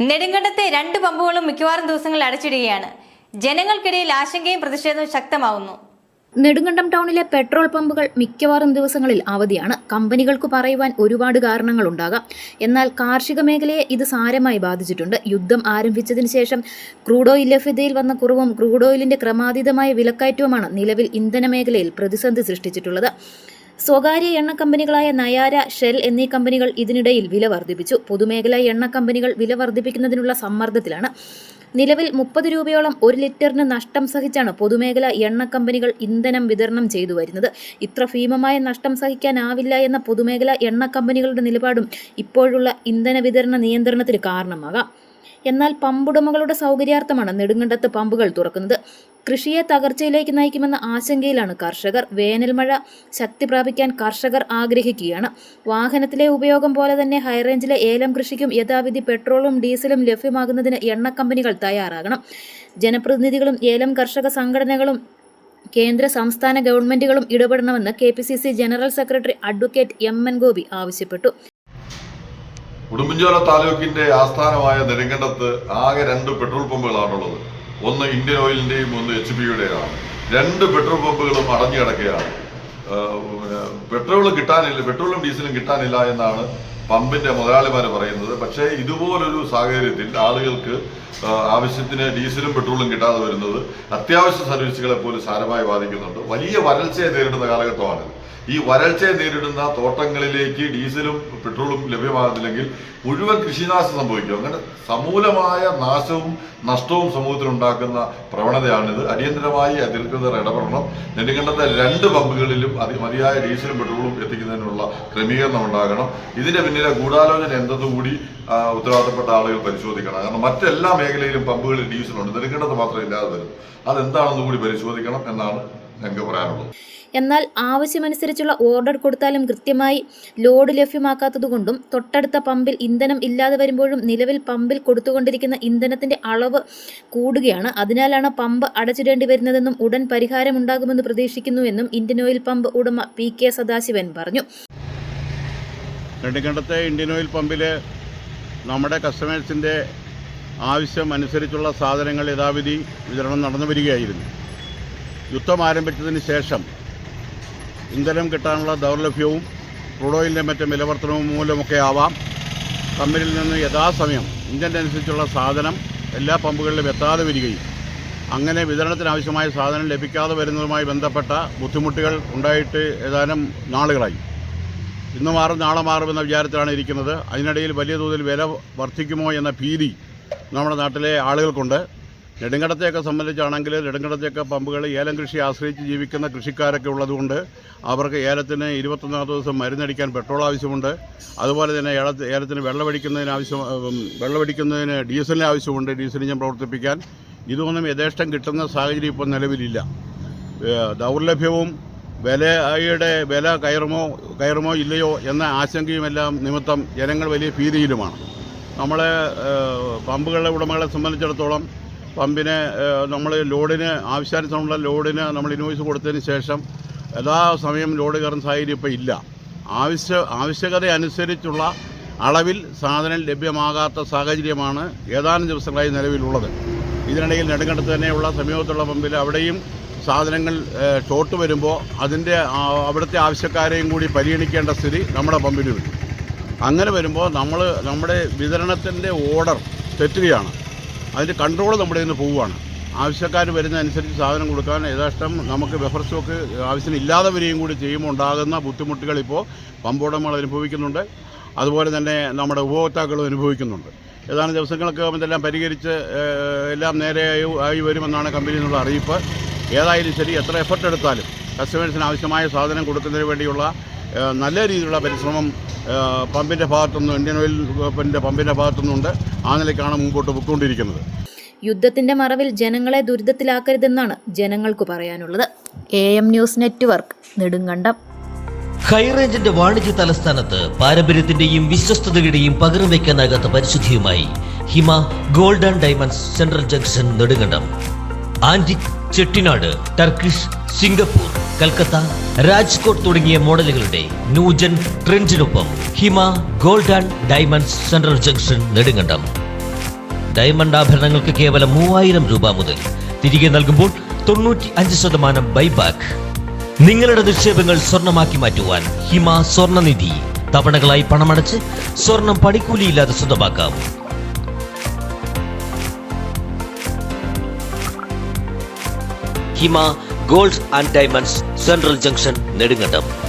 നെടുങ്കണ്ടത്തെ 2 പമ്പുകളും മിക്കവാറും ദിവസങ്ങളിൽ അടച്ചിടുകയാണ്. ജനങ്ങൾക്കിടയിൽ ആശങ്കയും പ്രതിഷേധവും ശക്തമാവുന്നു. നെടുങ്കണ്ടം ടൗണിലെ പെട്രോൾ പമ്പുകൾ മിക്കവാറും ദിവസങ്ങളിൽ അവധിയാണ്. കമ്പനികൾക്ക് പറയുവാൻ ഒരുപാട് കാരണങ്ങളുണ്ടാകാം. എന്നാൽ കാർഷിക മേഖലയെ ഇത് സാരമായി ബാധിച്ചിട്ടുണ്ട്. യുദ്ധം ആരംഭിച്ചതിന് ശേഷം ക്രൂഡ് ഓയിൽ ലഭ്യതയിൽ വന്ന കുറവും ക്രൂഡ് ഓയിലിന്റെ ക്രമാതീതമായ വിലക്കയറ്റവുമാണ് നിലവിൽ ഇന്ധന മേഖലയിൽ പ്രതിസന്ധി സൃഷ്ടിച്ചിട്ടുള്ളത്. സ്വകാര്യ എണ്ണ കമ്പനികളായ നയാര, ഷെൽ എന്നീ കമ്പനികൾ ഇതിനിടയിൽ വില വർദ്ധിപ്പിച്ചു. പൊതുമേഖലാ എണ്ണ കമ്പനികൾ വില വർദ്ധിപ്പിക്കുന്നതിനുള്ള സമ്മർദ്ദത്തിലാണ്. നിലവിൽ 30 രൂപയോളം 1 ലിറ്ററിന് നഷ്ടം സഹിച്ചാണ് പൊതുമേഖലാ എണ്ണ കമ്പനികൾ ഇന്ധനം വിതരണം ചെയ്തു വരുന്നത്. ഇത്ര ഭീമമായ നഷ്ടം സഹിക്കാനാവില്ല എന്ന പൊതുമേഖലാ എണ്ണ കമ്പനികളുടെ നിലപാടും ഇപ്പോഴുള്ള ഇന്ധന വിതരണ നിയന്ത്രണത്തിന് കാരണമാകാം. എന്നാൽ പമ്പുടമകളുടെ സൗകര്യാർത്ഥമാണ് നെടുങ്കണ്ടത്ത് പമ്പുകൾ തുറക്കുന്നത്. കൃഷിയെ തകർച്ചയിലേക്ക് നയിക്കുമെന്ന ആശങ്കയിലാണ് കർഷകർ. വേനൽ മഴ ശക്തി പ്രാപിക്കാൻ കർഷകർ ആഗ്രഹിക്കുകയാണ്. വാഹനത്തിലെ ഉപയോഗം പോലെ തന്നെ ഹൈറേഞ്ചിലെ ഏലം കൃഷിക്കും യഥാവിധി പെട്രോളും ഡീസലും ലഭ്യമാകുന്നതിന് എണ്ണ കമ്പനികൾ തയ്യാറാകണം. ജനപ്രതിനിധികളും ഏലം കർഷക സംഘടനകളും കേന്ദ്ര സംസ്ഥാന ഗവൺമെന്റുകളും ഇടപെടണമെന്ന് KPCC general secretary advocate MN Gopi ആവശ്യപ്പെട്ടു. ഉടുമ്പൻചോല താലൂക്കിന്റെ ആസ്ഥാനമായ നെടുങ്കണ്ടത്ത് ആകെ 2 പെട്രോൾ പമ്പുകളാണുള്ളത്. ഒന്ന് ഇന്ത്യൻ ഓയിലിന്റെയും ഒന്ന് HPയുടെയാണ്. 2 പെട്രോൾ പമ്പുകളും അടഞ്ഞു കിടക്കുകയാണ്. പെട്രോളും ഡീസലും കിട്ടാനില്ല എന്നാണ് പമ്പിന്റെ മുതലാളിമാർ പറയുന്നത്. പക്ഷേ ഇതുപോലൊരു സാഹചര്യത്തിൽ ആളുകൾക്ക് ആവശ്യത്തിന് ഡീസലും പെട്രോളും കിട്ടാതെ വരുന്നത് അത്യാവശ്യ സർവീസുകളെ പോലും സാരമായി ബാധിക്കുന്നുണ്ട്. വലിയ വരൾച്ചയെ നേരിടുന്ന കാലഘട്ടമാണിത്. ഈ വരൾച്ചയെ നേരിടുന്ന തോട്ടങ്ങളിലേക്ക് ഡീസലും പെട്രോളും ലഭ്യമാകുന്നില്ലെങ്കിൽ മുഴുവൻ കൃഷിനാശം സംഭവിക്കും. അങ്ങനെ സമൂലമായ നാശവും നഷ്ടവും സമൂഹത്തിലുണ്ടാക്കുന്ന പ്രവണതയാണിത്. അടിയന്തരമായി അധികൃതർ ഇടപെടണം. നെടുങ്കണ്ടത്തെ 2 പമ്പുകളിലും മതിയായ ഡീസലും പെട്രോളും എത്തിക്കുന്നതിനുള്ള ക്രമീകരണം ഉണ്ടാകണം. ഇതിന്റെ പിന്നിലെ ഗൂഢാലോചന എന്തെന്നുകൂടി ഉത്തരവാദിത്തപ്പെട്ട ആളുകൾ പരിശോധിക്കണം. കാരണം മറ്റെല്ലാ മേഖലയിലും പമ്പുകളിൽ ഡീസലുണ്ട്, നെടുങ്കണ്ടത്ത് മാത്രം ഇല്ലാതെ വരും. അതെന്താണെന്ന് കൂടി പരിശോധിക്കണം എന്നാണ് ഞങ്ങൾക്ക് പറയാനുള്ളത്. എന്നാൽ ആവശ്യമനുസരിച്ചുള്ള ഓർഡർ കൊടുത്താലും കൃത്യമായി ലോഡ് ലഭ്യമാക്കാത്തതുകൊണ്ടും തൊട്ടടുത്ത പമ്പിൽ ഇന്ധനം ഇല്ലാതെ വരുമ്പോഴും നിലവിൽ പമ്പിൽ കൊടുത്തുകൊണ്ടിരിക്കുന്ന ഇന്ധനത്തിന്റെ അളവ് കൂടുകയാണ്. അതിനാലാണ് പമ്പ് അടച്ചിടേണ്ടി വരുന്നതെന്നും ഉടൻ പരിഹാരമുണ്ടാകുമെന്ന് പ്രതീക്ഷിക്കുന്നുവെന്നും ഇന്ത്യൻ ഓയിൽ പമ്പ് ഉടമ PK സദാശിവൻ പറഞ്ഞു. നെടുങ്കണ്ടത്തെ ഇന്ത്യൻ ഓയിൽ പമ്പിൽ നമ്മുടെ കസ്റ്റമേഴ്സിൻ്റെ ആവശ്യം അനുസരിച്ചുള്ള സാധനങ്ങൾ യഥാവിധി വിതരണം നടന്നു വരികയായിരുന്നു. യുദ്ധം ആരംഭിച്ചതിന് ശേഷം ഇന്ധനം കിട്ടാനുള്ള ദൗർലഭ്യവും ക്രൂഡ് ഓയിലിൻ്റെ മറ്റ് വിലവർത്തനവും മൂലമൊക്കെ ആവാം കമ്പനിയിൽ നിന്ന് യഥാസമയം ഇന്ധനം അനുസരിച്ചുള്ള സാധനം എല്ലാ പമ്പുകളിലും എത്താതെ വരികയും അങ്ങനെ വിതരണത്തിനാവശ്യമായ സാധനം ലഭിക്കാതെ വരുന്നതുമായി ബന്ധപ്പെട്ട ബുദ്ധിമുട്ടുകൾ ഉണ്ടായിട്ട് ഏതാനും നാളുകളായി. ഇന്ന് മാറും നാളെ മാറുമെന്ന വിചാരത്തിലാണ് ഇരിക്കുന്നത്. അതിനിടയിൽ വലിയ തോതിൽ വില വർദ്ധിക്കുമോ എന്ന ഭീതി നമ്മുടെ നാട്ടിലെ ആളുകൾക്കുണ്ട്. നെടുങ്കണ്ടത്തെയൊക്കെ സംബന്ധിച്ചാണെങ്കിൽ നെടുങ്കണ്ടത്തെയൊക്കെ പമ്പുകൾ ഏലം കൃഷി ആശ്രയിച്ച് ജീവിക്കുന്ന കൃഷിക്കാരൊക്കെ ഉള്ളതുകൊണ്ട് അവർക്ക് ഏലത്തിന് 21 ദിവസം മരുന്നടിക്കാൻ പെട്രോൾ ആവശ്യമുണ്ട്. അതുപോലെ തന്നെ ഏലത്തിന് വെള്ളമടിക്കുന്നതിന് ഡീസലിന് ആവശ്യമുണ്ട്, ഡീസൽ ഇഞ്ചൻ പ്രവർത്തിപ്പിക്കാൻ. ഇതൊന്നും യഥേഷ്ടം കിട്ടുന്ന സാഹചര്യം ഇപ്പോൾ നിലവിലില്ല. ദൗർലഭ്യവും വില കയറുമോ ഇല്ലയോ എന്ന ആശങ്കയുമെല്ലാം നിമിത്തം ജനങ്ങൾ വലിയ ഭീതിയിലുമാണ്. നമ്മളെ പമ്പുകളുടെ ഉടമകളെ സംബന്ധിച്ചിടത്തോളം പമ്പിന് നമ്മൾ ആവശ്യാനുസരണമുള്ള ലോഡിന് നമ്മൾ ഇൻവോയ്സ് കൊടുത്തതിന് ശേഷം യഥാസമയം ലോഡ് കയറുന്ന സാഹചര്യം ഇപ്പോൾ ഇല്ല. ആവശ്യകത അനുസരിച്ചുള്ള അളവിൽ സാധനം ലഭ്യമാകാത്ത സാഹചര്യമാണ് ഏതാനും ദിവസങ്ങളായി നിലവിലുള്ളത്. ഇതിനിടയിൽ നെടുങ്കണ്ടത്ത് തന്നെയുള്ള സമീപത്തുള്ള പമ്പിൽ അവിടെയും സാധനങ്ങൾ ഷോർട്ട് വരുമ്പോൾ അവിടുത്തെ ആവശ്യക്കാരെയും കൂടി പരിഗണിക്കേണ്ട സ്ഥിതി നമ്മുടെ പമ്പിന് വരും. അങ്ങനെ വരുമ്പോൾ നമ്മുടെ വിതരണത്തിൻ്റെ ഓർഡർ തെറ്റുകയാണ്. അതിൻ്റെ കൺട്രോൾ നമ്മുടെ നിന്ന് പോവുകയാണ്. ആവശ്യക്കാർ വരുന്നതനുസരിച്ച് സാധനം കൊടുക്കാൻ യഥാഷ്ടം നമുക്ക് ബഫർ സ്റ്റോക്ക് ആവശ്യം ഇല്ലാതെ വരികയും കൂടി ചെയ്യുമ്പോൾ ഉണ്ടാകുന്ന ബുദ്ധിമുട്ടുകൾ ഇപ്പോൾ പമ്പുടമകൾ അനുഭവിക്കുന്നുണ്ട്. അതുപോലെ തന്നെ നമ്മുടെ ഉപഭോക്താക്കളും അനുഭവിക്കുന്നുണ്ട്. ഏതാനും ദിവസങ്ങൾക്ക് ഇതെല്ലാം പരിഹരിച്ച് എല്ലാം നേരെയായി വരുമെന്നാണ് കമ്പനിയിൽ നിന്നുള്ള അറിയിപ്പ്. ഏതായാലും ശരി, എത്ര എഫർട്ട് എടുത്താലും കസ്റ്റമേഴ്സിന് ആവശ്യമായ സാധനം കൊടുക്കുന്നതിന് വേണ്ടിയുള്ള നല്ല രീതിയിലുള്ള പരിശ്രമം പമ്പിൻ്റെ ഭാഗത്തുനിന്ന് ഇന്ത്യൻ ഓയിൽ പമ്പിൻ്റെ ഭാഗത്തുനിന്നുണ്ട്. ആ നിലയ്ക്കാണ് മുമ്പോട്ട് പോയിക്കൊണ്ടിരിക്കുന്നത്. യുദ്ധത്തിന്റെ മറവിൽ ജനങ്ങളെ ദുരിതത്തിലാക്കരുതെന്നാണ് ജനങ്ങൾക്ക് പറയാനുള്ളത്. AM news network, Nedumkandam. ഹൈറേഞ്ചിന്റെ വാണിജ്യ തലസ്ഥാനത്ത് പാരമ്പര്യത്തിന്റെയും വിശ്വസ്തതയുടെയും പകരം വയ്ക്കാനാകാത്ത പരിശുദ്ധിയുമായി Hima gold and diamonds, central junction, Nedumkandam. Antique, Chettinad, Turkish, Singapore, Calcutta, Rajkot തുടങ്ങിയ മോഡലുകളുടെ ന്യൂജൻ ട്രെൻഡിനൊപ്പം Hima gold and diamonds, central junction, Nedumkandam. Diamond ആഭരണങ്ങൾക്ക് കേവലം 3000 രൂപ മുതൽ. തിരികെ നൽകുമ്പോൾ 95% ബൈബാക്ക്. നിങ്ങളുടെ നിക്ഷേപങ്ങൾ സ്വർണമാക്കി മാറ്റുവാൻ ഹിമ സ്വർണനിധി. തവണകളായി പണമടച്ച് സ്വർണം പണിക്കൂലിയില്ലാതെ സ്വന്തമാക്കാം. Hima gold and diamonds, central junction, Nedumkandam.